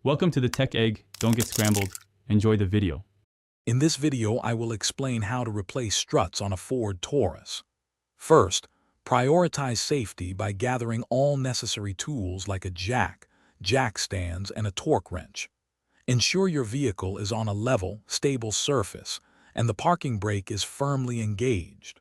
Welcome to the Tech Egg. Don't get scrambled. Enjoy the video. In this video, I will explain how to replace struts on a Ford Taurus. First, prioritize safety by gathering all necessary tools like a jack stands, and a torque wrench. Ensure your vehicle is on a level, stable surface, and the parking brake is firmly engaged.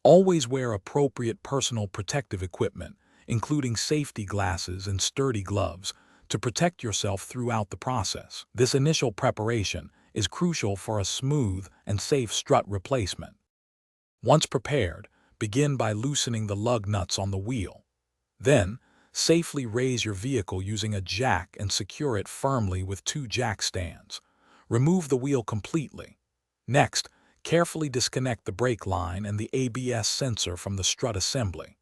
Always wear appropriate personal protective equipment, including safety glasses and sturdy gloves, to protect yourself throughout the process. This initial preparation is crucial for a smooth and safe strut replacement. Once prepared, begin by loosening the lug nuts on the wheel. Then, safely raise your vehicle using a jack and secure it firmly with two jack stands. Remove the wheel completely. Next, carefully disconnect the brake line and the ABS sensor from the strut assembly.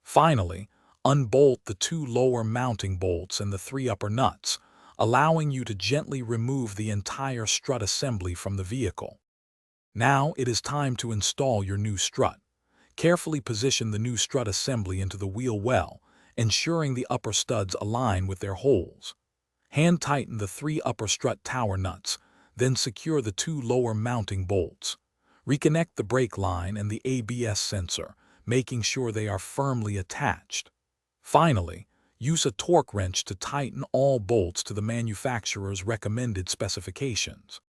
Finally, unbolt the two lower mounting bolts and the three upper nuts, allowing you to gently remove the entire strut assembly from the vehicle. Now it is time to install your new strut. Carefully position the new strut assembly into the wheel well, ensuring the upper studs align with their holes. Hand tighten the three upper strut tower nuts, then secure the two lower mounting bolts. Reconnect the brake line and the ABS sensor, making sure they are firmly attached. Finally, use a torque wrench to tighten all bolts to the manufacturer's recommended specifications.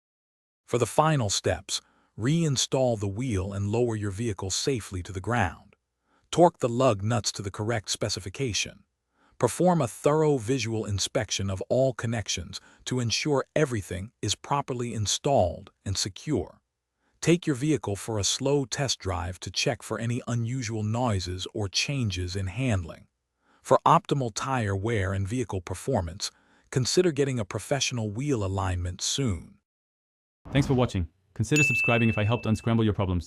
For the final steps, reinstall the wheel and lower your vehicle safely to the ground. Torque the lug nuts to the correct specification. Perform a thorough visual inspection of all connections to ensure everything is properly installed and secure. Take your vehicle for a slow test drive to check for any unusual noises or changes in handling. For optimal tire wear and vehicle performance, consider getting a professional wheel alignment soon. Thanks for watching. Consider subscribing if I helped unscramble your problems.